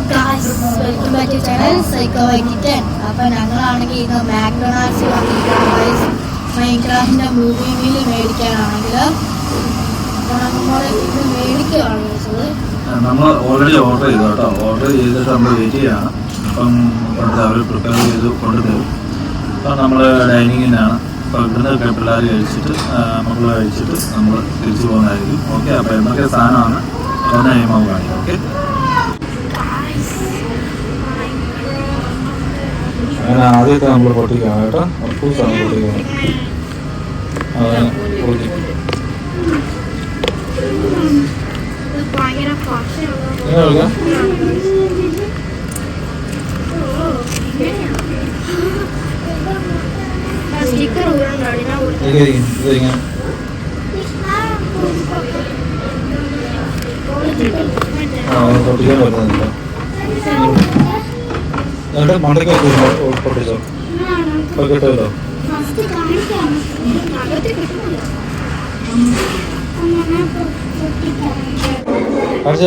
Welcome back to channel psycho വൈകിട്ടൻ. അപ്പം ഞങ്ങളാണെങ്കിൽ ഇന്ന് മാക്ഡൊണാൾഡ്സ് വന്നിരിക്കുകയാണ് മൈൻക്രാഫ്റ്റിൻ്റെ മൂവി മീൽ മേടിക്കാനാണെങ്കിൽ. അപ്പോൾ നമ്മൾ ഇത് മേടിക്കുകയാണ് ചോദിച്ചത്. നമ്മൾ ഓൾറെഡി ഓർഡർ ചെയ്തു കേട്ടോ. ഓർഡർ ചെയ്തിട്ട് നമ്മൾ വെയിറ്റ് ചെയ്യുകയാണ്. അപ്പം അവർ പ്രിപ്പയർ ചെയ്ത് കൊണ്ടുതരും. അപ്പം നമ്മൾ ഡൈനിങ്ങിനാണ്. അപ്പോൾ ഇവിടുന്ന് പിള്ളേർ കഴിച്ചിട്ട് മക്കൾ കഴിച്ചിട്ട് നമ്മൾ തിരിച്ചു പോകുന്നതായിരിക്കും. ഓക്കെ, അപ്പോൾ എന്തൊക്കെ സാധനമാണ് ഒന്ന് കഴിയുമ്പോൾ കാണിക്കാം. ഓക്കെ, അങ്ങനെ ആദ്യത്തെ നമ്മൾ പൊട്ടിക്കാം കേട്ടോ. അപ്പൂസാണ് പൊട്ടിക്കുന്നത്. അതാണ് പൊട്ടി പൊട്ടിക്കാൻ പറ്റുന്നില്ല. എന്നിട്ട് മണ്ടയ്ക്ക് പൊട്ടിച്ചോ. ഇപ്പൊ കിട്ടുമല്ലോ. കാണിച്ചു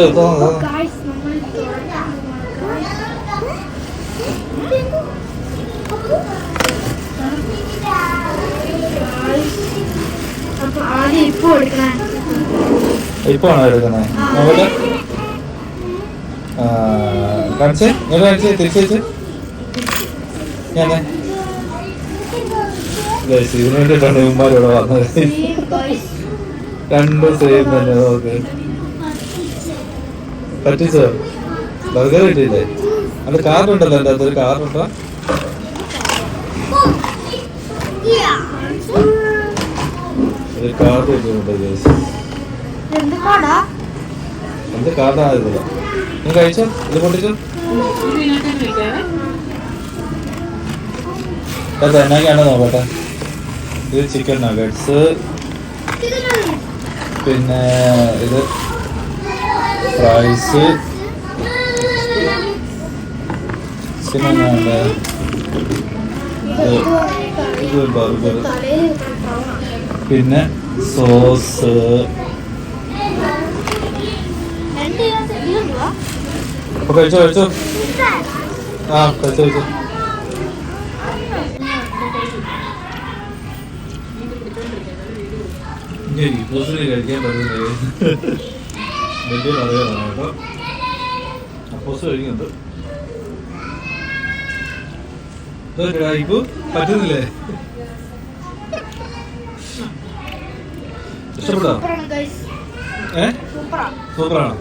ഇപ്പൊ ആണോ എടുക്കുന്നത്? നോക്കട്ടെ. കാണിച്ചേ, ഇങ്ങോട്ട് കാണിച്ചേ, തിരിച്ചു ഞാൻ ഇതിന് വേണ്ടിയിട്ടാണ് ഇവന്മാരിവിടെ വന്നത്. രണ്ടും സെയിം തന്നെ. ഓക്കെ, പറ്റിച്ചോ? ബർഗർ കിട്ടിയില്ലേ? അത് കാർഡുണ്ടല്ലോ. എൻ്റെ അകത്തൊരു കാർഡുണ്ടോ? ഒരു കാർഡ് കിട്ടിയിട്ടുണ്ട്. എന്ത് കാർഡായിരുന്നില്ല. നീ കഴിച്ചോ? ഇത് പൊട്ടിച്ചോ? എന്നൊക്കെയാണോ നോക്കട്ടെ. ഇത് ചിക്കൻ നഗറ്റ്സ്, പിന്നെ ഇത് ഫ്രൈസ്, പിന്നെ ഇത് ബർഗർ, പിന്നെ സോസ്. അപ്പൊ കഴിച്ചോ കഴിച്ചോ. ആ കഴിച്ചോ കഴിച്ചോ. കഴിക്കാൻ പറ്റുന്നത് വലിയ അറിയാതാണ് കേട്ടോ. അപ്പോസ് കഴിക്കുന്നുണ്ട്. ഇപ്പൊ പറ്റുന്നില്ലേ? ഇഷ്ടപ്പെട്ടോ? സൂപ്പറാണ്.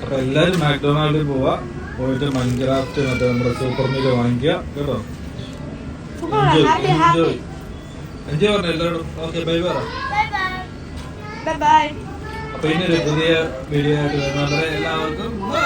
അപ്പൊ എല്ലാരും മാക്ഡൊണാൾഡിൽ പോവാ. പോയിട്ട് മൈൻക്രാഫ്റ്റ് മറ്റേ നമ്മുടെ സൂപ്പർ മീൽ വാങ്ങിക്കുക കേട്ടോ. എൻജോയ് എൻജോയ് പറഞ്ഞു എല്ലാവരും. ഓക്കെ, ബൈ പറ. അപ്പൊ ഇനി ഒരു പുതിയ വീഡിയോ ആയിട്ട് വരുന്നവരെ എല്ലാവർക്കും ബൈ.